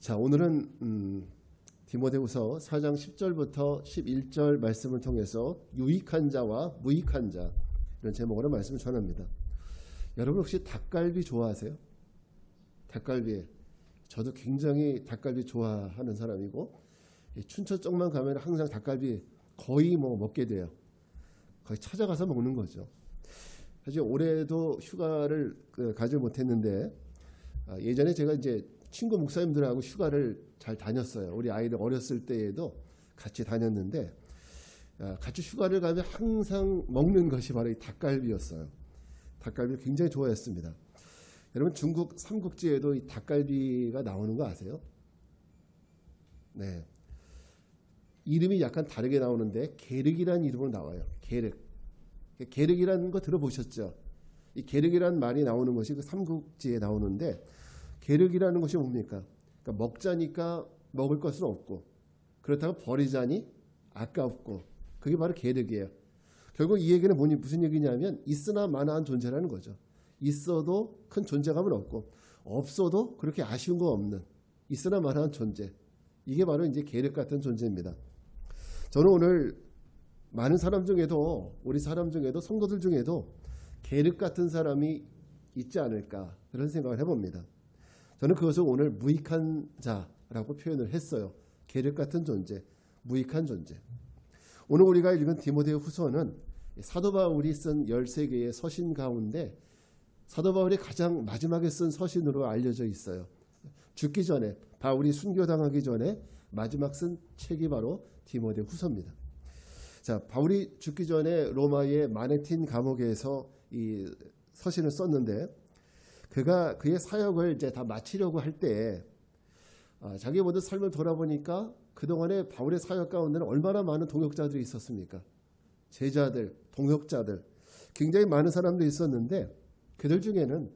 자, 오늘은 디모데후서 4장 10절부터 11절 말씀을 통해서 유익한 자와 무익한 자 이런 제목으로 말씀을 전합니다. 여러분 혹시 닭갈비 좋아하세요? 닭갈비. 저도 굉장히 닭갈비 좋아하는 사람이고 춘천 쪽만 가면 항상 닭갈비 거의 먹게 돼요. 거의 찾아가서 먹는 거죠. 사실 올해도 휴가를 가지 못했는데 예전에 제가 이제 친구 목사님들하고 휴가를 잘 다녔어요. 우리 아이들 어렸을 때에도 같이 다녔는데 같이 휴가를 가면 항상 먹는 것이 바로 이 닭갈비였어요. 닭갈비를 굉장히 좋아했습니다. 여러분 중국 삼국지에도 이 닭갈비가 나오는 거 아세요? 네. 이름이 약간 다르게 나오는데 계륵이라는 이름으로 나와요. 계륵. 계륵이라는 거 들어보셨죠? 이 계륵이라는 말이 나오는 것이 그 삼국지에 나오는데 계륵이라는 것이 뭡니까? 그러니까 먹자니까 먹을 것은 없고 그렇다고 버리자니 아깝고 그게 바로 계륵이에요. 결국 이 얘기는 무슨 얘기냐면 있으나 마나한 존재라는 거죠. 있어도 큰 존재감은 없고 없어도 그렇게 아쉬운 거 없는 있으나 마나한 존재. 이게 바로 이제 계륵 같은 존재입니다. 저는 오늘 많은 사람 중에도 우리 사람 중에도 성도들 중에도 계륵 같은 사람이 있지 않을까 그런 생각을 해봅니다. 저는 그것을 오늘 무익한 자라고 표현을 했어요. 계륵 같은 존재, 무익한 존재. 오늘 우리가 읽은 디모데 후서는 사도 바울이 쓴 13개의 서신 가운데 사도 바울이 가장 마지막에 쓴 서신으로 알려져 있어요. 죽기 전에 바울이 순교당하기 전에 마지막 쓴 책이 바로 디모데 후서입니다. 자, 바울이 죽기 전에 로마의 마네틴 감옥에서 이 서신을 썼는데 그가 그의 사역을 이제 다 마치려고 할 때 자기 모든 삶을 돌아보니까 그동안에 바울의 사역 가운데는 얼마나 많은 동역자들이 있었습니까? 제자들, 동역자들 굉장히 많은 사람들이 있었는데 그들 중에는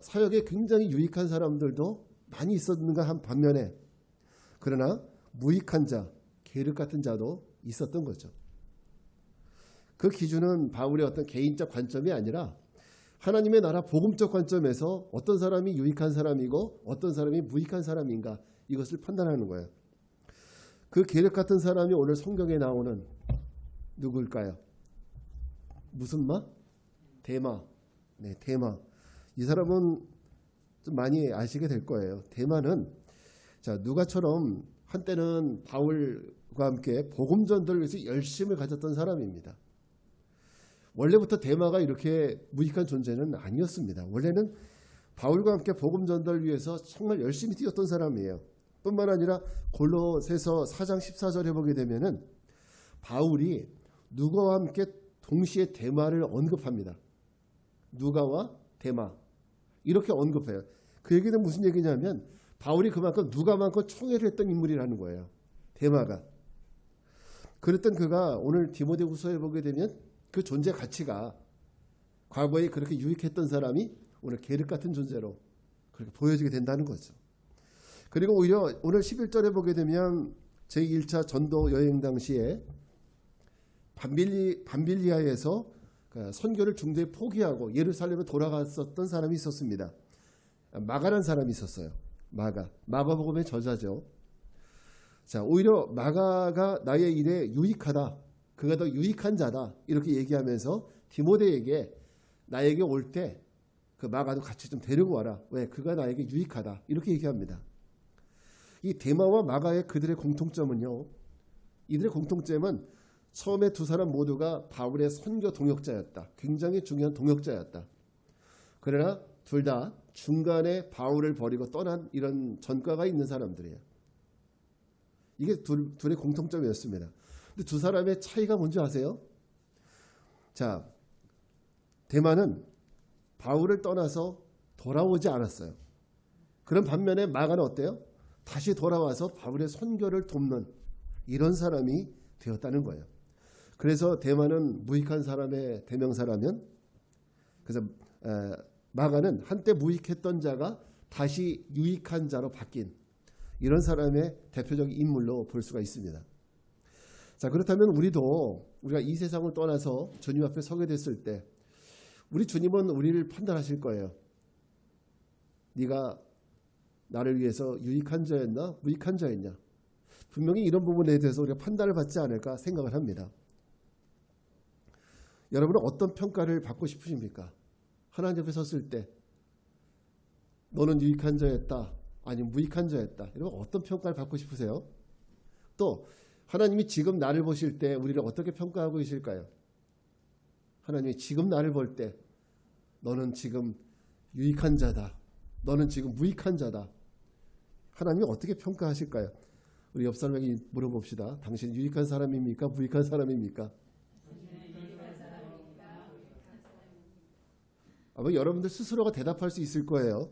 사역에 굉장히 유익한 사람들도 많이 있었는가 한 반면에 그러나 무익한 자, 계륵 같은 자도 있었던 거죠. 그 기준은 바울의 어떤 개인적 관점이 아니라 하나님의 나라 복음적 관점에서 어떤 사람이 유익한 사람이고 어떤 사람이 무익한 사람인가 이것을 판단하는 거예요. 그 계륵 같은 사람이 오늘 성경에 나오는 누구일까요? 무슨 마? 데마. 네, 데마. 이 사람은 좀 많이 아시게 될 거예요. 데마는 자, 누가처럼 한때는 바울과 함께 복음 전도를 위해서 열심을 가졌던 사람입니다. 원래부터 데마가 이렇게 무익한 존재는 아니었습니다. 원래는 바울과 함께 복음 전도를 위해서 정말 열심히 뛰었던 사람이에요. 뿐만 아니라 골로새서 4장 14절에 보게 되면은 바울이 누가와 함께 동시에 데마를 언급합니다. 누가와 데마 이렇게 언급해요. 그 얘기는 무슨 얘기냐면 바울이 그만큼 누가만큼 총애를 했던 인물이라는 거예요. 데마가. 그랬던 그가 오늘 디모데후서에 보게 되면 그 존재 가치가 과거에 그렇게 유익했던 사람이 오늘 계륵 같은 존재로 그렇게 보여지게 된다는 거죠. 그리고 오히려 오늘 11절에 보게 되면 제1차 전도 여행 당시에 밤빌리아에서 선교를 중도에 포기하고 예루살렘에 돌아갔었던 사람이 있었습니다. 마가라는 사람이 있었어요. 마가복음의 저자죠. 자, 오히려 마가가 나의 일에 유익하다. 그가 더 유익한 자다. 이렇게 얘기하면서 디모데에게 나에게 올 때 그 마가도 같이 좀 데리고 와라. 왜? 그가 나에게 유익하다. 이렇게 얘기합니다. 이 데마와 마가의 그들의 공통점은요. 이들의 공통점은 처음에 두 사람 모두가 바울의 선교 동역자였다. 굉장히 중요한 동역자였다. 그러나 둘 다 중간에 바울을 버리고 떠난 이런 전과가 있는 사람들이에요. 이게 둘의 공통점이었습니다. 근데 두 사람의 차이가 뭔지 아세요? 자, 데마는 바울을 떠나서 돌아오지 않았어요. 그런 반면에 마가는 어때요? 다시 돌아와서 바울의 선교를 돕는 이런 사람이 되었다는 거예요. 그래서 데마는 무익한 사람의 대명사라면 그래서 마가는 한때 무익했던 자가 다시 유익한 자로 바뀐 이런 사람의 대표적인 인물로 볼 수가 있습니다. 자, 그렇다면 우리가 이 세상을 떠나서 주님 앞에 서게 됐을 때 우리 주님은 우리를 판단하실 거예요. 네가 나를 위해서 유익한 자였나 무익한 자였냐. 분명히 이런 부분에 대해서 우리가 판단을 받지 않을까 생각을 합니다. 여러분은 어떤 평가를 받고 싶으십니까? 하나님 앞에 섰을 때 너는 유익한 자였다 아니면 무익한 자였다. 여러분 어떤 평가를 받고 싶으세요? 또 하나님이 지금 나를 보실 때 우리를 어떻게 평가하고 계실까요? 하나님이 지금 나를 볼 때 너는 지금 유익한 자다. 너는 지금 무익한 자다. 하나님이 어떻게 평가하실까요? 우리 옆 사람에게 물어봅시다. 당신 유익한 사람입니까? 무익한 사람입니까? 아마 여러분들 스스로가 대답할 수 있을 거예요.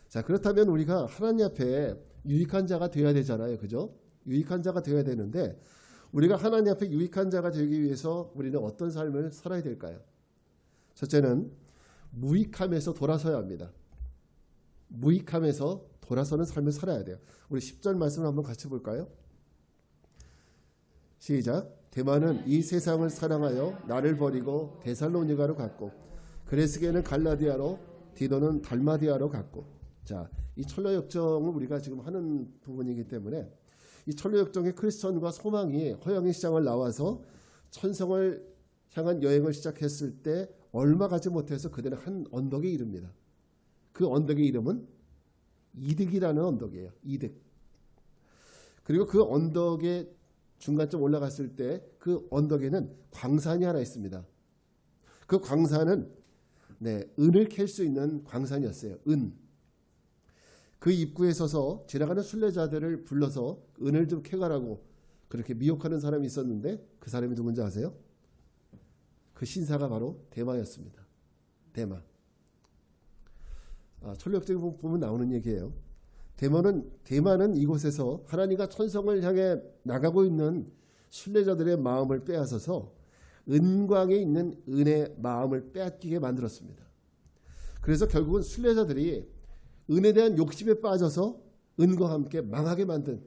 자, 그렇다면 우리가 하나님 앞에 유익한 자가 되어야 되잖아요. 그죠? 유익한 자가 되어야 되는데 우리가 하나님 앞에 유익한 자가 되기 위해서 우리는 어떤 삶을 살아야 될까요? 첫째는 무익함에서 돌아서야 합니다. 무익함에서 돌아서는 삶을 살아야 돼요. 우리 10절 말씀을 한번 같이 볼까요? 시작. 데마는 이 세상을 사랑하여 나를 버리고 데살로니가로 갔고 그레스게는 갈라디아로 디도는 달마디아로 갔고. 자, 이 철로 역정을 우리가 지금 하는 부분이기 때문에 이 철로 역정의 크리스천과 소망이 허영의 시장을 나와서 천성을 향한 여행을 시작했을 때 얼마 가지 못해서 그들은 한 언덕에 이릅니다. 그 언덕의 이름은 이득이라는 언덕이에요. 이득. 그리고 그 언덕의 중간쯤 올라갔을 때 그 언덕에는 광산이 하나 있습니다. 그 광산은 은을 캘 수 있는 광산이었어요. 은. 그 입구에 서서 지나가는 순례자들을 불러서 은을 좀 캐가라고 그렇게 미혹하는 사람이 있었는데 그 사람이 누군지 아세요? 그 신사가 바로 데마였습니다. 데마. 철로역정에 보면 나오는 얘기예요. 데마는 이곳에서 하나님과 천성을 향해 나가고 있는 순례자들의 마음을 빼앗아서 은광에 있는 은의 마음을 빼앗기게 만들었습니다. 그래서 결국은 순례자들이 은에 대한 욕심에 빠져서 은과 함께 망하게 만든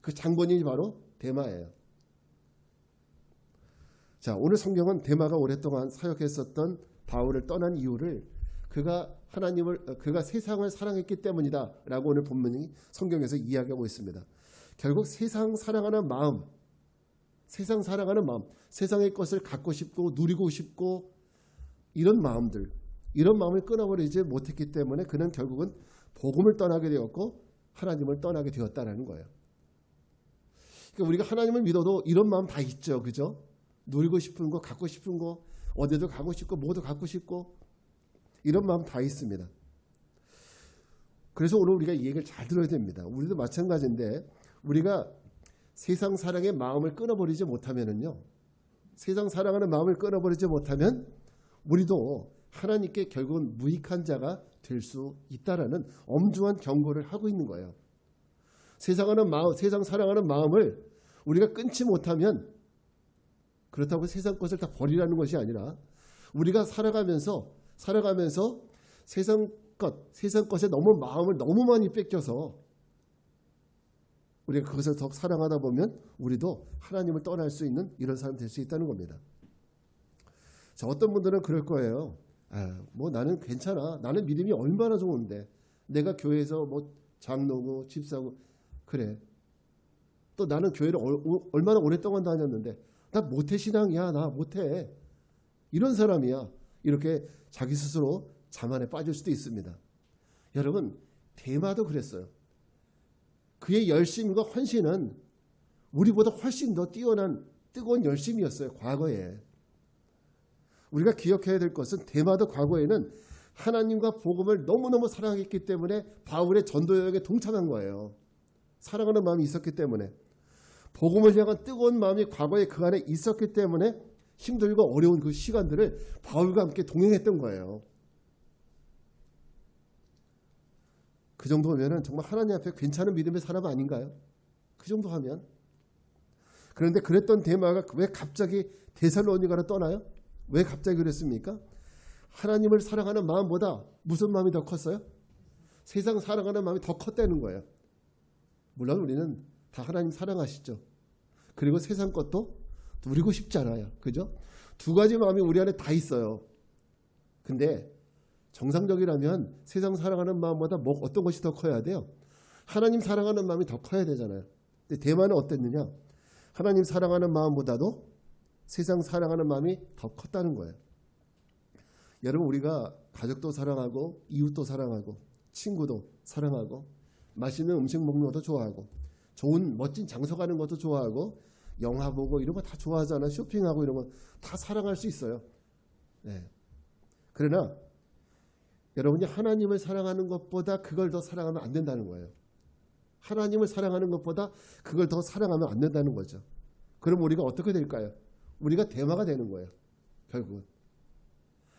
그 장본인이 바로 데마예요. 자, 오늘 성경은 데마가 오랫동안 사역했었던 바울을 떠난 이유를 그가 세상을 사랑했기 때문이다라고 오늘 본문이 성경에서 이야기하고 있습니다. 결국 세상 사랑하는 마음, 세상의 것을 갖고 싶고 누리고 싶고 이런 마음을 끊어버리지 못했기 때문에 그는 결국은 복음을 떠나게 되었고 하나님을 떠나게 되었다라는 거예요. 그러니까 우리가 하나님을 믿어도 이런 마음 다 있죠, 그죠? 누리고 싶은 거, 갖고 싶은 거, 어디도 가고 싶고 뭐도 갖고 싶고 이런 마음 다 있습니다. 그래서 오늘 우리가 이 얘기를 잘 들어야 됩니다. 우리도 마찬가지인데 우리가 세상 사랑의 마음을 끊어버리지 못하면은요, 세상 사랑하는 마음을 끊어버리지 못하면 우리도 하나님께 결국은 무익한 자가 될 수 있다라는 엄중한 경고를 하고 있는 거예요. 세상 사랑하는 마음을 우리가 끊지 못하면 그렇다고 세상 것을 다 버리라는 것이 아니라 우리가 살아가면서 세상 것에 너무 마음을 너무 많이 뺏겨서 우리가 그것을 더 사랑하다 보면 우리도 하나님을 떠날 수 있는 이런 사람이 될 수 있다는 겁니다. 자, 어떤 분들은 그럴 거예요. 나는 괜찮아. 나는 믿음이 얼마나 좋은데. 내가 교회에서 장로고 집사고 그래. 또 나는 교회를 얼마나 오랫동안 다녔는데 나 모태신앙이야. 나 못해. 이런 사람이야. 이렇게 자기 스스로 자만에 빠질 수도 있습니다. 여러분, 데마도 그랬어요. 그의 열심과 헌신은 우리보다 훨씬 더 뛰어난 뜨거운 열심이었어요. 과거에. 우리가 기억해야 될 것은 데마도 과거에는 하나님과 복음을 너무너무 사랑했기 때문에 바울의 전도 여행에 동참한 거예요. 사랑하는 마음이 있었기 때문에. 복음을 향한 뜨거운 마음이 과거에 그 안에 있었기 때문에 힘들고 어려운 그 시간들을 바울과 함께 동행했던 거예요. 그 정도면 정말 하나님 앞에 괜찮은 믿음의 사람 아닌가요? 그 정도 하면. 그런데 그랬던 데마가 왜 갑자기 데살로니가로 떠나요? 왜 갑자기 그랬습니까? 하나님을 사랑하는 마음보다 무슨 마음이 더 컸어요? 세상 사랑하는 마음이 더 컸다는 거예요. 물론 우리는 다 하나님 사랑하시죠. 그리고 세상 것도 누리고 싶지 않아요. 그죠? 두 가지 마음이 우리 안에 다 있어요. 근데 정상적이라면 세상 사랑하는 마음보다 어떤 것이 더 커야 돼요? 하나님 사랑하는 마음이 더 커야 되잖아요. 근데 대만은 어땠느냐? 하나님 사랑하는 마음보다도 세상 사랑하는 마음이 더 컸다는 거예요. 여러분, 우리가 가족도 사랑하고 이웃도 사랑하고 친구도 사랑하고 맛있는 음식 먹는 것도 좋아하고 좋은 멋진 장소 가는 것도 좋아하고 영화 보고 이런 거 다 좋아하잖아요. 쇼핑하고 이런 거 다 사랑할 수 있어요. 네. 그러나 여러분이 하나님을 사랑하는 것보다 그걸 더 사랑하면 안 된다는 거예요. 하나님을 사랑하는 것보다 그걸 더 사랑하면 안 된다는 거죠. 그럼 우리가 어떻게 될까요? 우리가 대마가 되는 거예요. 결국은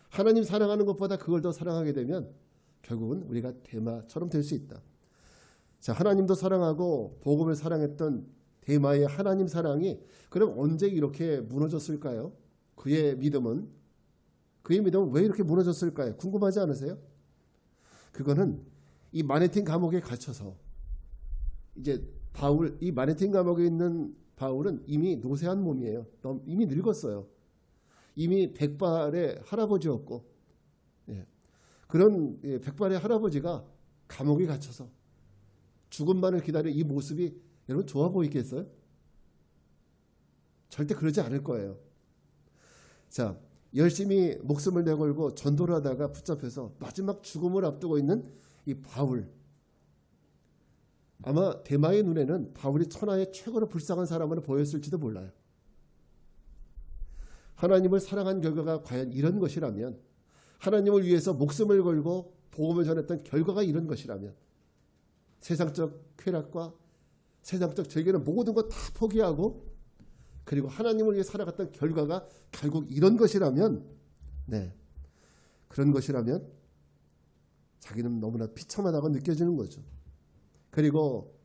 하나님 사랑하는 것보다 그걸 더 사랑하게 되면 결국은 우리가 대마처럼 될 수 있다. 자, 하나님도 사랑하고 복음을 사랑했던 대마의 하나님 사랑이 그럼 언제 이렇게 무너졌을까요? 그의 믿음은 왜 이렇게 무너졌을까요? 궁금하지 않으세요? 그거는 이 마네틴 감옥에 갇혀서 이제 이 마네틴 감옥에 있는 바울은 이미 노쇠한 몸이에요. 이미 늙었어요. 이미 백발의 할아버지였고, 그런 백발의 할아버지가 감옥에 갇혀서 죽음만을 기다리는 이 모습이 여러분 좋아 보이겠어요? 절대 그러지 않을 거예요. 자, 열심히 목숨을 내걸고 전도를 하다가 붙잡혀서 마지막 죽음을 앞두고 있는 이 바울. 아마 대마의 눈에는 바울이 천하의 최고로 불쌍한 사람으로 보였을지도 몰라요. 하나님을 사랑한 결과가 과연 이런 것이라면, 하나님을 위해서 목숨을 걸고 복음을 전했던 결과가 이런 것이라면, 세상적 쾌락과 세상적 즐기는 모든 것 다 포기하고 그리고 하나님을 위해 살아갔던 결과가 결국 이런 것이라면, 그런 것이라면 자기는 너무나 비참하다고 느껴지는 거죠. 그리고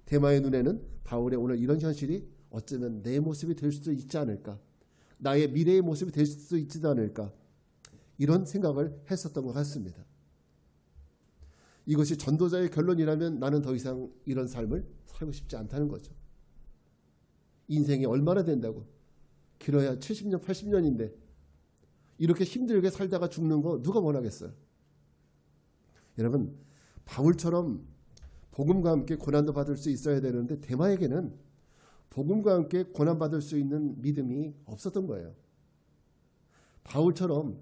대마의 눈에는 바울의 오늘 이런 현실이 어쩌면 내 모습이 될 수도 있지 않을까, 나의 미래의 모습이 될 수도 있지 않을까, 이런 생각을 했었던 것 같습니다. 이것이 전도자의 결론이라면 나는 더 이상 이런 삶을 살고 싶지 않다는 거죠. 인생이 얼마나 된다고? 길어야 70년, 80년인데 이렇게 힘들게 살다가 죽는 거 누가 원하겠어요? 여러분, 바울처럼 복음과 함께 고난도 받을 수 있어야 되는데 대마에게는 복음과 함께 고난받을 수 있는 믿음이 없었던 거예요. 바울처럼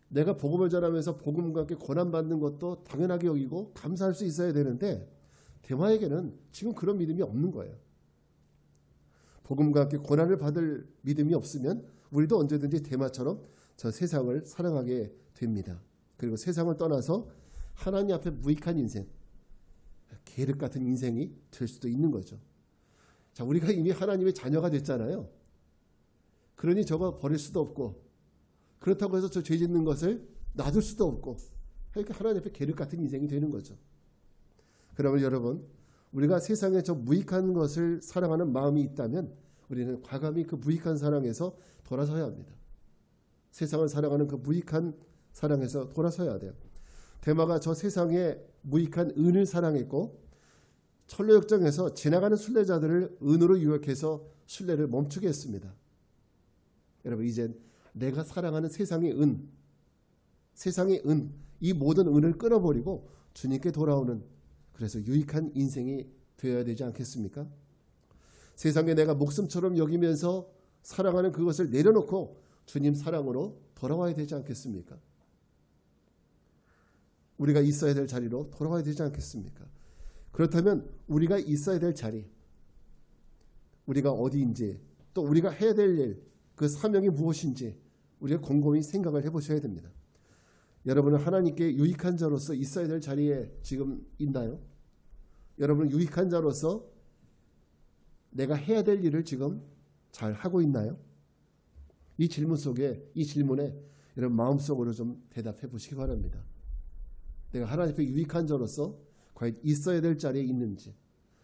내가 복음을 전하면서 복음과 함께 고난받는 것도 당연하게 여기고 감사할 수 있어야 되는데 대마에게는 지금 그런 믿음이 없는 거예요. 복음과 함께 고난을 받을 믿음이 없으면 우리도 언제든지 대마처럼 저 세상을 사랑하게 됩니다. 그리고 세상을 떠나서 하나님 앞에 무익한 인생, 계륵 같은 인생이 될 수도 있는 거죠. 자, 우리가 이미 하나님의 자녀가 됐잖아요. 그러니 저거 버릴 수도 없고, 그렇다고 해서 저 죄 짓는 것을 놔둘 수도 없고, 그러니까 하나님 앞에 계륵 같은 인생이 되는 거죠. 그러면 여러분, 우리가 세상에 저 무익한 것을 사랑하는 마음이 있다면 우리는 과감히 그 무익한 사랑에서 돌아서야 합니다. 세상을 사랑하는 그 무익한 사랑에서 돌아서야 돼요. 대마가 저 세상의 무익한 은을 사랑했고 철로역정에서 지나가는 순례자들을 은으로 유혹해서 순례를 멈추게 했습니다. 여러분, 이젠 내가 사랑하는 세상의 은, 이 모든 은을 끊어버리고 주님께 돌아오는, 그래서 유익한 인생이 되어야 되지 않겠습니까? 세상에 내가 목숨처럼 여기면서 사랑하는 그것을 내려놓고 주님 사랑으로 돌아와야 되지 않겠습니까? 우리가 있어야 될 자리로 돌아와야 되지 않겠습니까? 그렇다면 우리가 있어야 될 자리, 우리가 어디인지, 또 우리가 해야 될 일, 그 사명이 무엇인지 우리가 곰곰이 생각을 해보셔야 됩니다. 여러분은 하나님께 유익한 자로서 있어야 될 자리에 지금 있나요? 여러분은 유익한 자로서 내가 해야 될 일을 지금 잘 하고 있나요? 이 질문에 여러분 마음속으로 좀 대답해 보시기 바랍니다. 내가 하나님께 유익한 자로서 과연 있어야 될 자리에 있는지,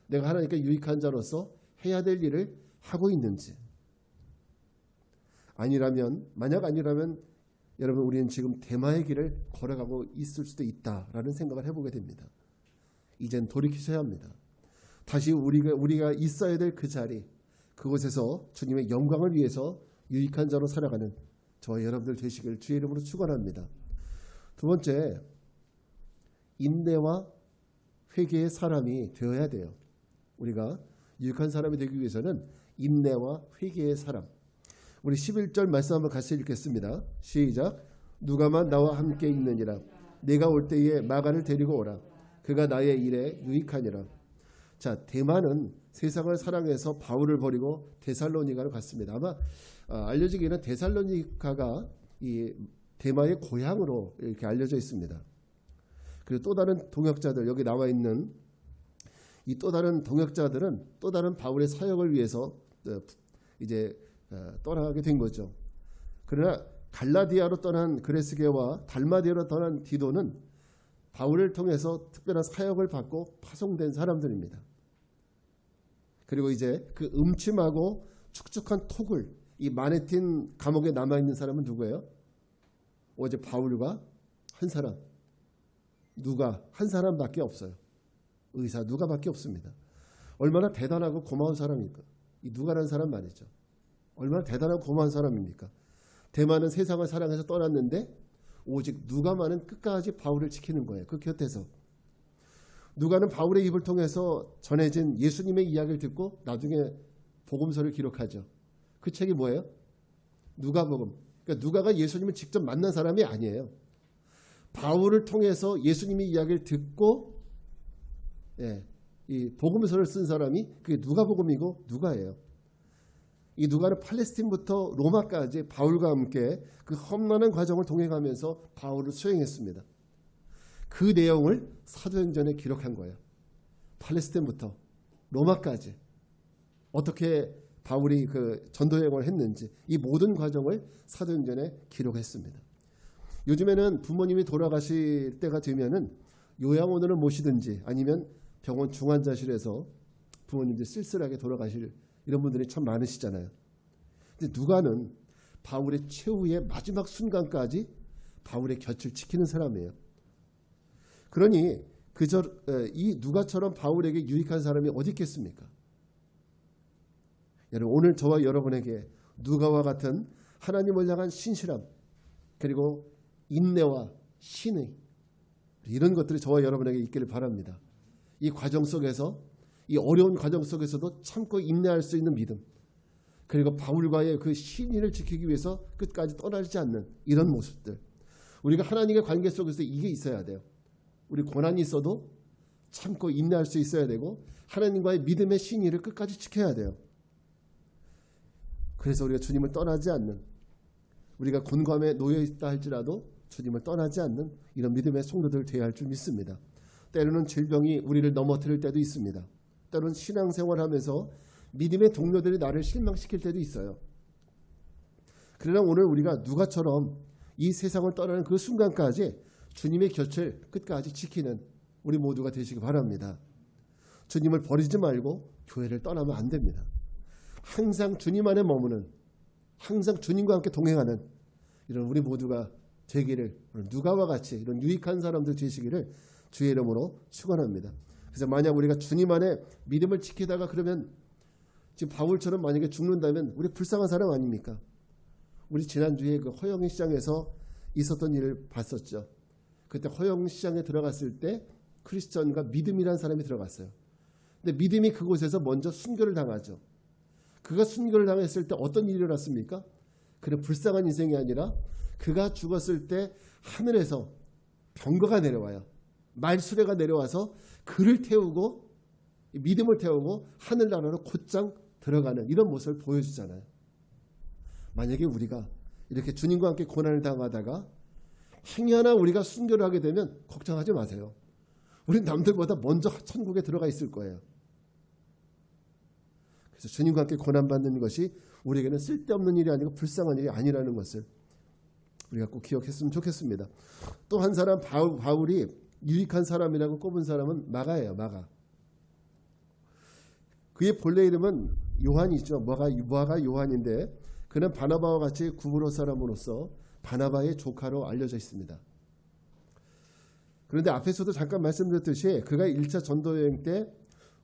내가 하나님께 유익한 자로서 해야 될 일을 하고 있는지. 만약 아니라면 여러분, 우리는 지금 대마의 길을 걸어가고 있을 수도 있다라는 생각을 해보게 됩니다. 이젠 돌이키셔야 합니다. 다시 우리가 있어야 될 그 자리, 그곳에서 주님의 영광을 위해서 유익한 자로 살아가는 저와 여러분들 되시길 주의 이름으로 축원합니다. 두 번째, 인내와 회개의 사람이 되어야 돼요. 우리가 유익한 사람이 되기 위해서는 인내와 회개의 사람. 우리 11절 말씀 한번 같이 읽겠습니다. 시작. 누가만 나와 함께 있느니라. 내가 올 때에 마가를 데리고 오라. 그가 나의 일에 유익하니라. 자, 대마는 세상을 사랑해서 바울을 버리고 데살로니가로 갔습니다. 아마 알려지기에는 데살로니가가 이 대마의 고향으로 이렇게 알려져 있습니다. 그리고 또 다른 동역자들, 여기 나와 있는 이 또 다른 동역자들은 또 다른 바울의 사역을 위해서 이제 떠나게 된 거죠. 그러나 갈라디아로 떠난 그레스게와 달마디아로 떠난 디도는 바울을 통해서 특별한 사역을 받고 파송된 사람들입니다. 그리고 이제 그 음침하고 축축한 톡을 이 마네틴 감옥에 남아있는 사람은 누구예요? 오직 바울과 한 사람, 누가 한 사람밖에 없어요. 의사 누가밖에 없습니다. 얼마나 대단하고 고마운 사람입니까? 이 누가라는 사람 말이죠. 얼마나 대단하고 고마운 사람입니까? 대마는 세상을 사랑해서 떠났는데 오직 누가만은 끝까지 바울을 지키는 거예요. 그 곁에서. 누가는 바울의 입을 통해서 전해진 예수님의 이야기를 듣고 나중에 복음서를 기록하죠. 그 책이 뭐예요? 누가복음. 그러니까 누가가 예수님을 직접 만난 사람이 아니에요. 바울을 통해서 예수님의 이야기를 듣고 이 복음서를 쓴 사람이 그게 누가복음이고 누가예요. 이 누가는 팔레스틴부터 로마까지 바울과 함께 그 험난한 과정을 동행하면서 바울을 수행했습니다. 그 내용을 사도행전에 기록한 거예요. 팔레스틴부터 로마까지 어떻게 바울이 그 전도여행을 했는지 이 모든 과정을 사도행전에 기록했습니다. 요즘에는 부모님이 돌아가실 때가 되면은 요양원으로 모시든지 아니면 병원 중환자실에서 부모님들이 쓸쓸하게 돌아가실 이런 분들이 참 많으시잖아요. 근데 누가는 바울의 최후의 마지막 순간까지 바울의 곁을 지키는 사람이에요. 그러니 이 누가처럼 바울에게 유익한 사람이 어디 있겠습니까? 여러분, 오늘 저와 여러분에게 누가와 같은 하나님을 향한 신실함 그리고 인내와 신의 이런 것들이 저와 여러분에게 있기를 바랍니다. 이 과정 속에서 이 어려운 과정 속에서도 참고 인내할 수 있는 믿음 그리고 바울과의 그 신의를 지키기 위해서 끝까지 떠나지 않는 이런 모습들 우리가 하나님의 관계 속에서 이게 있어야 돼요. 우리 고난이 있어도 참고 인내할 수 있어야 되고 하나님과의 믿음의 신의를 끝까지 지켜야 돼요. 그래서 우리가 주님을 떠나지 않는 우리가 곤감에 놓여 있다 할지라도 주님을 떠나지 않는 이런 믿음의 성도들 되어야 할 줄 믿습니다. 때로는 질병이 우리를 넘어뜨릴 때도 있습니다. 때로는 신앙생활하면서 믿음의 동료들이 나를 실망시킬 때도 있어요. 그러나 오늘 우리가 누가처럼 이 세상을 떠나는 그 순간까지 주님의 곁을 끝까지 지키는 우리 모두가 되시기 바랍니다. 주님을 버리지 말고 교회를 떠나면 안 됩니다. 항상 주님 안에 머무는 항상 주님과 함께 동행하는 이런 우리 모두가 되기를 누가와 같이 이런 유익한 사람들 되시기를 주의 이름으로 축원합니다. 그래서 만약 우리가 주님 안에 믿음을 지키다가 그러면 지금 바울처럼 만약에 죽는다면 우리 불쌍한 사람 아닙니까? 우리 지난주에 그 허영희 시장에서 있었던 일을 봤었죠. 그때 허영희 시장에 들어갔을 때 크리스천과 믿음이라는 사람이 들어갔어요. 근데 믿음이 그곳에서 먼저 순교를 당하죠. 그가 순교를 당했을 때 어떤 일이 일어났습니까? 그는 불쌍한 인생이 아니라 그가 죽었을 때 하늘에서 병거가 내려와요. 말수레가 내려와서 그를 태우고 믿음을 태우고 하늘나라로 곧장 들어가는 이런 모습을 보여주잖아요. 만약에 우리가 이렇게 주님과 함께 고난을 당하다가 행여 하나 우리가 순교를 하게 되면 걱정하지 마세요. 우린 남들보다 먼저 천국에 들어가 있을 거예요. 그래서 주님과 함께 고난받는 것이 우리에게는 쓸데없는 일이 아니고 불쌍한 일이 아니라는 것을 우리가 꼭 기억했으면 좋겠습니다. 또 한 사람 바울이 유익한 사람이라고 꼽은 사람은 마가예요. 마가. 그의 본래 이름은 요한이죠. 마가 요한인데 그는 바나바와 같이 구브로 사람으로서 바나바의 조카로 알려져 있습니다. 그런데 앞에서도 잠깐 말씀드렸듯이 그가 1차 전도여행 때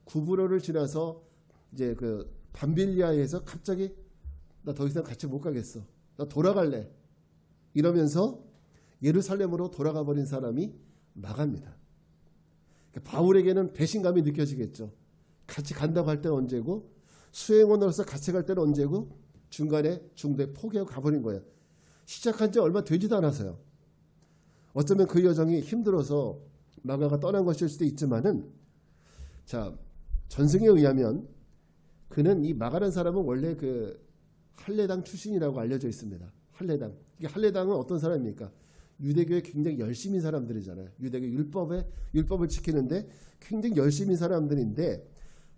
구브로를 지나서 이제 그 밤빌리아에서 갑자기 나 더 이상 같이 못 가겠어. 나 돌아갈래. 이러면서 예루살렘으로 돌아가 버린 사람이 마가입니다. 그러니까 바울에게는 배신감이 느껴지겠죠. 같이 간다고 할 때는 언제고, 수행원으로서 같이 갈 때는 언제고, 중간에 중도에 포기하고 가버린 거예요. 시작한 지 얼마 되지도 않아서요. 어쩌면 그 여정이 힘들어서 마가가 떠난 것일 수도 있지만은, 자, 전승에 의하면 그는, 이 마가라는 사람은 원래 그 할례당 출신이라고 알려져 있습니다. 할례당. 이게 할례당은 어떤 사람입니까? 유대교에 굉장히 열심인 사람들이잖아요. 유대교 율법을 지키는데 굉장히 열심인 사람들인데,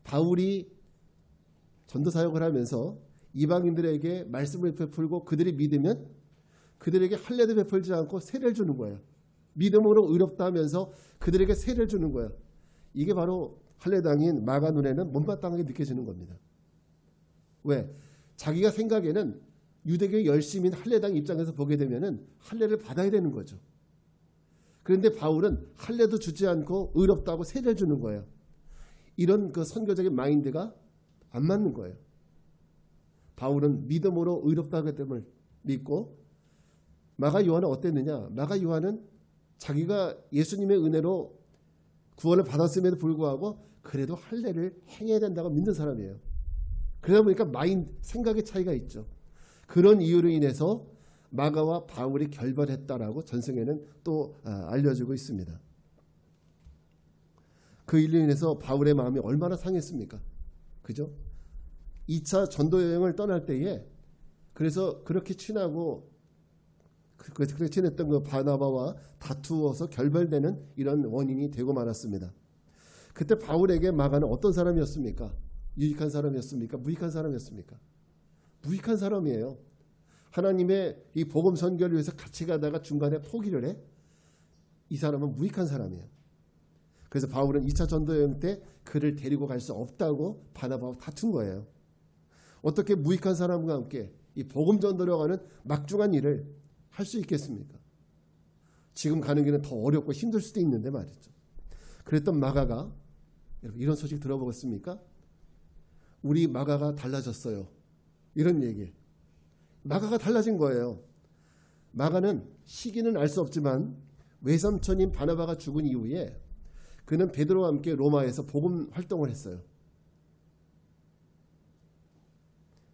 바울이 전도 사역을 하면서 이방인들에게 말씀을 베풀고 그들이 믿으면 그들에게 할례도 베풀지 않고 세례를 주는 거예요. 믿음으로 의롭다 하면서 그들에게 세례를 주는 거예요. 이게 바로 할례당인 마가 눈에는 못마땅하게 느껴지는 겁니다. 왜? 자기가 생각에는 유대교의 열심인 할례당 입장에서 보게 되면은 할례를 받아야 되는 거죠. 그런데 바울은 할례도 주지 않고 의롭다고 세례를 주는 거예요. 이런 그 선교적인 마인드가 안 맞는 거예요. 바울은 믿음으로 의롭다고 됨을 믿고, 마가 요한은 어땠느냐? 마가 요한은 자기가 예수님의 은혜로 구원을 받았음에도 불구하고 그래도 할례를 행해야 된다고 믿는 사람이에요. 그러다 보니까 생각의 차이가 있죠. 그런 이유로 인해서 마가와 바울이 결별했다라고 전승에는 또 알려주고 있습니다. 그 일로 인해서 바울의 마음이 얼마나 상했습니까? 그죠? 2차 전도 여행을 떠날 때에, 그래서 그렇게 친하고 그렇게 친했던 그 바나바와 다투어서 결별되는 이런 원인이 되고 말았습니다. 그때 바울에게 마가는 어떤 사람이었습니까? 유익한 사람이었습니까? 무익한 사람이었습니까? 무익한 사람이에요. 하나님의 이 복음 선교를 위해서 같이 가다가 중간에 포기를 해? 이 사람은 무익한 사람이에요. 그래서 바울은 2차 전도 여행 때 그를 데리고 갈 수 없다고 바나바와 다툰 거예요. 어떻게 무익한 사람과 함께 이 복음 전도로 가는 막중한 일을 할 수 있겠습니까? 지금 가는 길은 더 어렵고 힘들 수도 있는데 말이죠. 그랬던 마가가, 여러분 이런 소식 들어보겠습니까? 우리 마가가 달라졌어요. 이런 얘기. 마가가 달라진 거예요. 마가는 시기는 알 수 없지만 외삼촌인 바나바가 죽은 이후에 그는 베드로와 함께 로마에서 복음 활동을 했어요.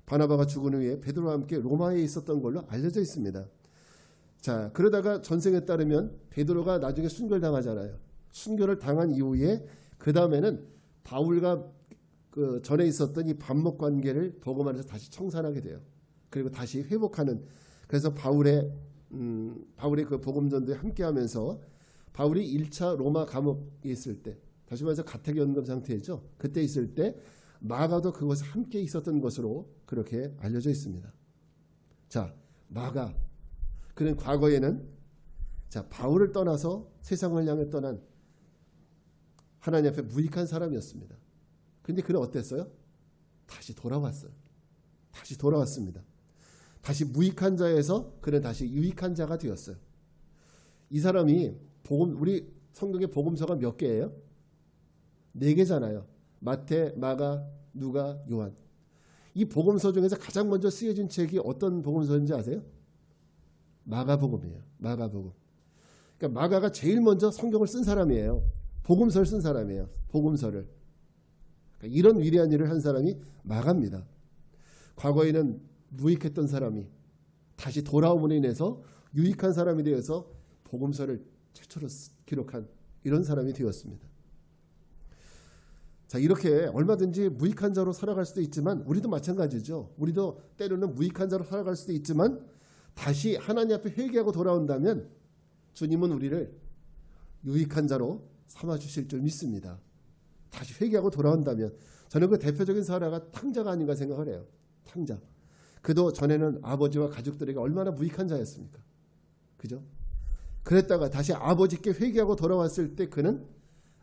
바나바가 죽은 후에 베드로와 함께 로마에 있었던 걸로 알려져 있습니다. 자, 그러다가 전승에 따르면 베드로가 나중에 순교를 당하잖아요. 순교를 당한 이후에 그 다음에는 바울과 그 전에 있었던 이 반목 관계를 복음 안에서 다시 청산하게 돼요. 그리고 다시 회복하는. 그래서 바울의 그 복음 전도에 함께하면서 바울이 1차 로마 감옥에 있을 때, 다시 말해서 가택연금 상태죠. 그때 있을 때 마가도 그것에 함께 있었던 것으로 그렇게 알려져 있습니다. 자, 마가, 그는 과거에는 바울을 떠나서 세상을 향해 떠난 하나님 앞에 무익한 사람이었습니다. 그런데 그는 어땠어요? 다시 돌아왔어요. 다시 돌아왔습니다. 다시 무익한 자에서 그는 다시 유익한 자가 되었어요. 이 사람이 우리 성경의 복음서가 몇 개예요? 4개잖아요. 마태, 마가, 누가, 요한. 이 복음서 중에서 가장 먼저 쓰여진 책이 어떤 복음서인지 아세요? 마가복음이에요. 마가복음. 그러니까 마가가 제일 먼저 성경을 쓴 사람이에요. 복음서를 쓴 사람이에요. 복음서를. 그러니까 이런 위대한 일을 한 사람이 마가입니다. 과거에는 무익했던 사람이 다시 돌아옴으로 인해서 유익한 사람이 되어서 복음서를 최초로 기록한 이런 사람이 되었습니다. 자, 이렇게 얼마든지 무익한 자로 살아갈 수도 있지만 우리도 마찬가지죠. 우리도 때로는 무익한 자로 살아갈 수도 있지만 다시 하나님 앞에 회개하고 돌아온다면 주님은 우리를 유익한 자로 삼아주실 줄 믿습니다. 다시 회개하고 돌아온다면. 저는 그 대표적인 사례가 탕자가 아닌가 생각을 해요. 탕자. 그도 전에는 아버지와 가족들에게 얼마나 무익한 자였습니까? 그죠? 그랬다가 다시 아버지께 회개하고 돌아왔을 때 그는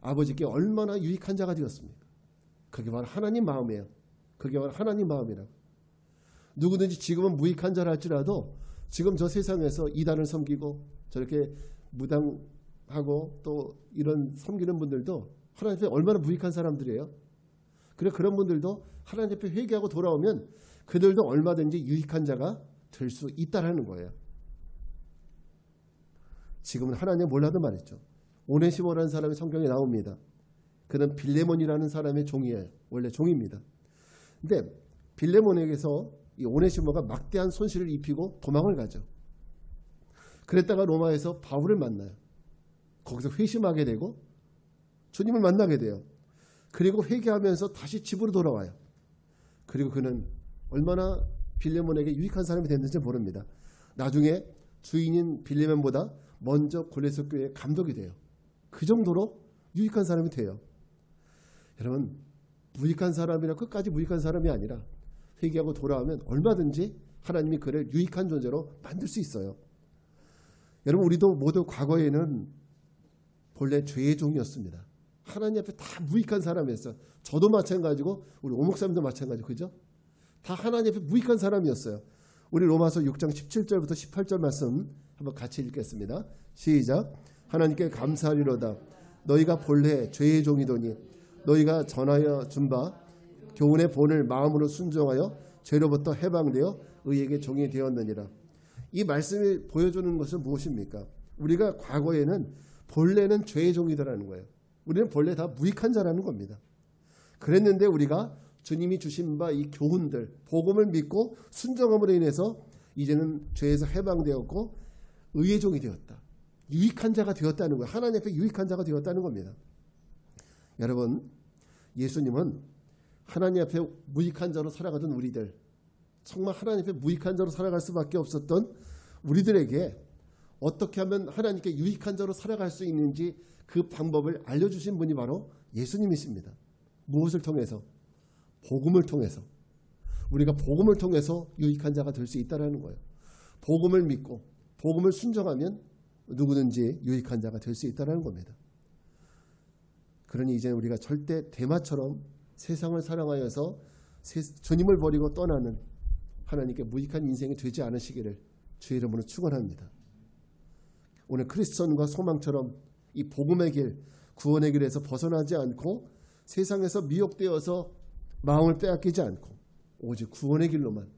아버지께 얼마나 유익한 자가 되었습니까? 그게 바로 하나님 마음이에요. 그게 바로 하나님 마음이라고. 누구든지 지금은 무익한 자라 할지라도 지금 저 세상에서 이단을 섬기고 저렇게 무당하고 또 이런 섬기는 분들도 하나님 앞에 얼마나 무익한 사람들이에요. 그래, 그런 분들도 하나님 앞에 회개하고 돌아오면 그들도 얼마든지 유익한 자가 될 수 있다라는 거예요. 지금은 하나님 몰라도 말이죠. 오네시모라는 사람이 성경에 나옵니다. 그는 빌레몬이라는 사람의 종이에요. 원래 종입니다. 근데 빌레몬에게서 이 오네시모가 막대한 손실을 입히고 도망을 가죠. 그랬다가 로마에서 바울을 만나요. 거기서 회심하게 되고 주님을 만나게 돼요. 그리고 회개하면서 다시 집으로 돌아와요. 그리고 그는 얼마나 빌레몬에게 유익한 사람이 됐는지 모릅니다. 나중에 주인인 빌레몬보다 먼저 골레스 교회의 감독이 돼요. 그 정도로 유익한 사람이 돼요. 여러분, 무익한 사람이라 끝까지 무익한 사람이 아니라 회개하고 돌아오면 얼마든지 하나님이 그를 유익한 존재로 만들 수 있어요. 여러분, 우리도 모두 과거에는 본래 죄의 종이었습니다. 하나님 앞에 다 무익한 사람이었어요. 저도 마찬가지고 우리 오목사님도 마찬가지고, 그죠? 다 하나님 앞에 무익한 사람이었어요. 우리 로마서 6장 17절부터 18절 말씀 한번 같이 읽겠습니다. 시작. 하나님께 감사하리로다. 너희가 본래 죄의 종이더니 너희가 전하여 준 바 교훈의 본을 마음으로 순종하여 죄로부터 해방되어 의에게 종이 되었느니라. 이 말씀이 보여주는 것은 무엇입니까? 우리가 과거에는 본래는 죄의 종이더라는 거예요. 우리는 본래 다 무익한 자라는 겁니다. 그랬는데 우리가 주님이 주신 바 이 교훈들, 복음을 믿고 순종함으로 인해서 이제는 죄에서 해방되었고 의의 종이 되었다. 유익한 자가 되었다는 거예요. 하나님 앞에 유익한 자가 되었다는 겁니다. 여러분, 예수님은 하나님 앞에 무익한 자로 살아가던 우리들, 정말 하나님 앞에 무익한 자로 살아갈 수밖에 없었던 우리들에게 어떻게 하면 하나님께 유익한 자로 살아갈 수 있는지 그 방법을 알려주신 분이 바로 예수님이십니다. 무엇을 통해서? 복음을 통해서. 우리가 복음을 통해서 유익한 자가 될 수 있다는 거예요. 복음을 믿고 복음을 순종하면 누구든지 유익한 자가 될 수 있다는 겁니다. 그러니 이제 우리가 절대 대마처럼 세상을 사랑하여서 주님을 버리고 떠나는 하나님께 무익한 인생이 되지 않으시기를 주의 이름으로 축원합니다. 오늘 크리스천과 소망처럼 이 복음의 길, 구원의 길에서 벗어나지 않고 세상에서 미혹되어서 마음을 빼앗기지 않고 오직 구원의 길로만,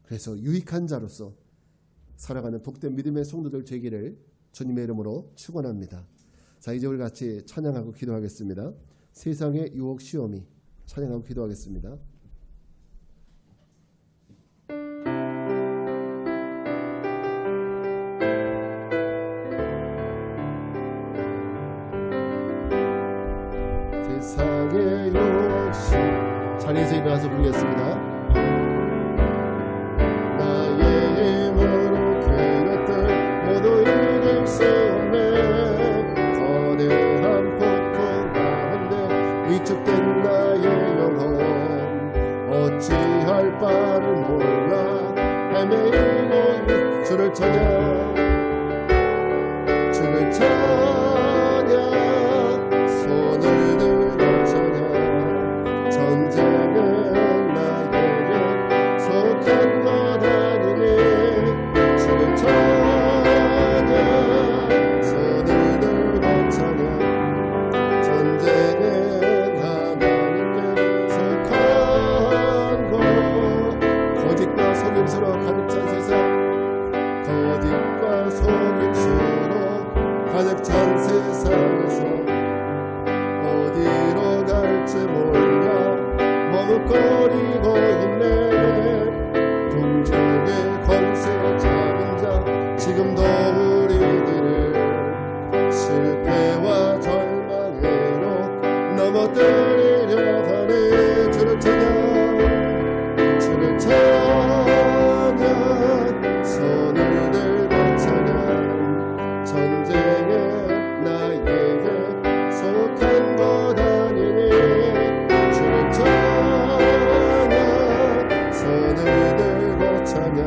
그래서 유익한 자로서 살아가는 복된 믿음의 성도들 되기를 주님의 이름으로 축원합니다. 자, 이제 우리 같이 찬양하고 기도하겠습니다. 세상의 유혹 시험이, 찬양하고 기도하겠습니다. 세상의 유혹 시험, 자리에서 일어나서 부르겠습니다. 위축된 나의 영혼 어찌할 바를 몰라 헤매이고 주를 찾아 주를 찾아 손을 들어 찾아 전쟁은 나에게 속한 것 아니니 주를 찾아 손을 들어 찾아 전쟁은 속임수로 가득 찬 세상, 거짓과 속임수로 가득 찬 세상에서 어디로 갈지 몰라 머뭇거리고 있네. 동족의 권세 잡은 자 지금도 우리들을 실패와 절망으로 넘어뜨리려 하네. 주를 찾아 주를 찾아 손을 들고 찾아 전쟁은 나에게 속한 것 아니니 주를 찾아 손을 들고 찾아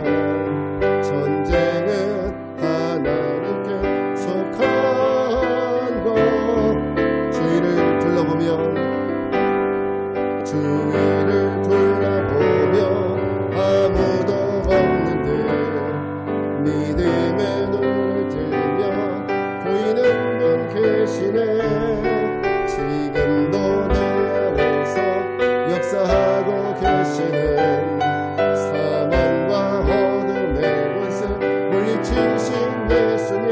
전쟁은 하나님께 속한 것. 주위를 둘러보며 주위를 둘러보며 아무도 없는데 믿음의 눈을 들며 보이는 분 계시네. 지금도 내 안에서 역사하고 계시는 사망과 어둠의 권세 물리치신 예수님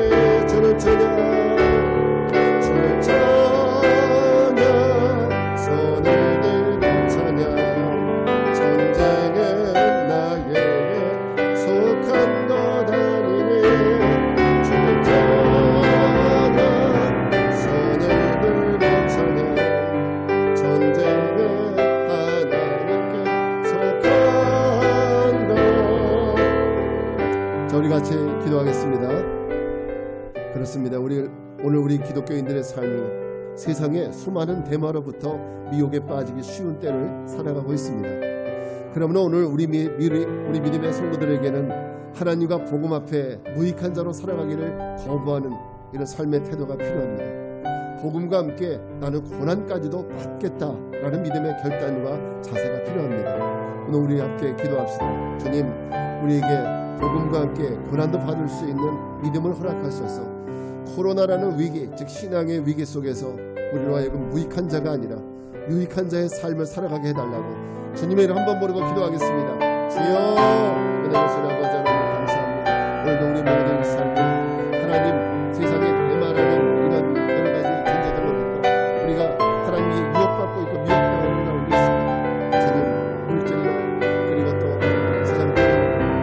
기독교인들의 삶이 세상의 수많은 대마로부터 미혹에 빠지기 쉬운 때를 살아가고 있습니다. 그러므로 오늘 우리 믿음의 성도들에게는 하나님과 복음 앞에 무익한 자로 살아가기를 거부하는 이런 삶의 태도가 필요합니다. 복음과 함께 나는 고난까지도 받겠다라는 믿음의 결단과 자세가 필요합니다. 오늘 우리 함께 기도합시다. 주님, 우리에게 복음과 함께 고난도 받을 수 있는 믿음을 허락하셔서 코로나라는 위기, 즉 신앙의 위기 속에서 우리로 하여금 무익한 자가 아니라 유익한 자의 삶을 살아가게 해달라고 주님의 이름 한번 부르고 기도하겠습니다. 주여, 은혜로우신 아버지 하나님 감사합니다. 오늘도 우리 모든 삶에 하나님 세상의 대마라는 이런 여러 가지 존재들로부터 우리가 하나님이 유혹받고 있고 미혹당하는 가운데 있습니다. 주님, 물질로 그리고 또 세상적으로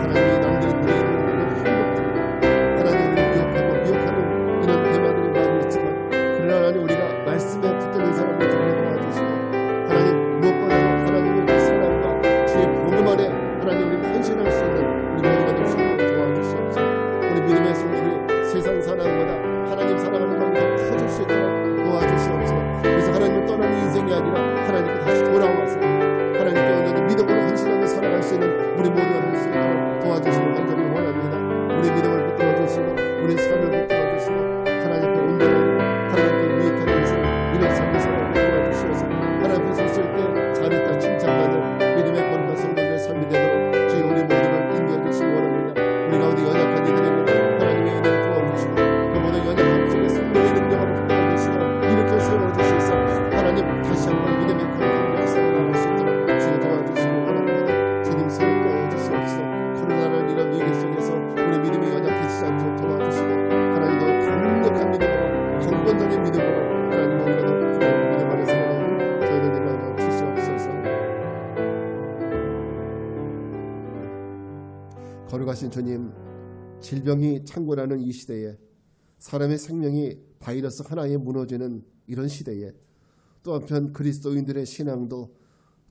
하나님이 남들이 보이는 이런 행복들, 하나님 우리를 미혹하고 미혹하는 이런 대마들이 많이 있지만 그러나 하나님 우리가 말씀에 붙드는 사람들 되게 도와주시고 하나님 무엇보다도 하나님의 사랑과 주의 복음 안에 하나님 우리가 헌신할 수 있는 우리 모두가 될 수 있도록 도와주시옵소서. 우리 믿음의 성도들이 세상 사랑보다 하나님 사랑하는 마음이 더 커질 수 있도록 도와주시옵소서. 그래서 하나님을 떠나는 인생이 아니라 하나님께 다시 돌아와서 하나님께 온전히 믿음으로 헌신하며 살아갈 수 있는 우리 모두가 될 수 있도록 도와주시길 간절히 원합니다. 우리 믿음을 붙들어 주시고 우리 삶을 붙들어 주시고 하나님께 온전하고 하나님께 유익한 인생 이런 삶을 살아가게 도와주시옵소서. 하나님 앞에 섰을 때 잘했다 칭찬받는 믿음의 거룩한 성도들의 삶이 되도록 주여 우리 모두를 인도해 주시기 원합니다. 우리 가운데 연약한 이들에게 하나님의 은혜를 도와주시고 그 모든 연약함 속에 생명의 능력으로 붙들어주시고 일으켜 세워주셔서 하나님 다시 한번 믿음의 거룩한 역사를 나갈 수 있도록 주여 도와주시기 원합니다. 주님 세워 주시옵소서. 코로나라는 이런 위기 속에서 우리 믿음이 연약해지지 않도록 도와주시고 하나님 더 강력한 믿음으로 강권적인 믿음으로 하나님 우리가 더 부러운 믿음 안에 살아가는 저희들 되게 하여 주시옵소서. 거룩하신 주님, 질병이 창궐하는 이 시대에 사람의 생명이 바이러스 하나에 무너지는 이런 시대에 또 한편 그리스도인들의 신앙도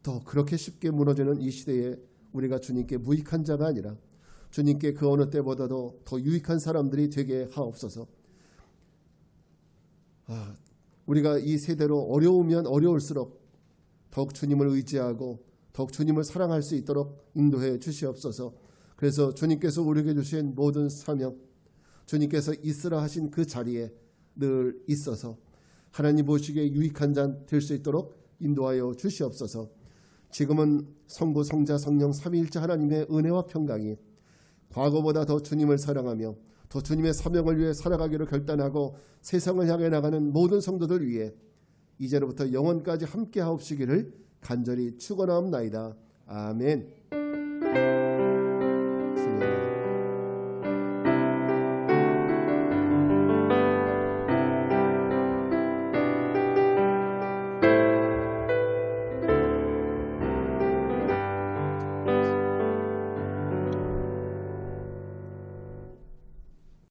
더 그렇게 쉽게 무너지는 이 시대에 우리가 주님께 무익한 자가 아니라 주님께 그 어느 때보다도 더 유익한 사람들이 되게 하옵소서. 우리가 이 세대로 어려우면 어려울수록 더욱 주님을 의지하고 더욱 주님을 사랑할 수 있도록 인도해 주시옵소서. 그래서 주님께서 우리에게 주신 모든 사명, 주님께서 있으라 하신 그 자리에 늘 있어서 하나님 보시기에 유익한 자 될 수 있도록 인도하여 주시옵소서. 지금은 성부, 성자, 성령 삼위일체 하나님의 은혜와 평강이 과거보다 더 주님을 사랑하며 더 주님의 사명을 위해 살아가기로 결단하고 세상을 향해 나가는 모든 성도들 위해 이제로부터 영원까지 함께 하옵시기를 간절히 축원하옵나이다. 아멘.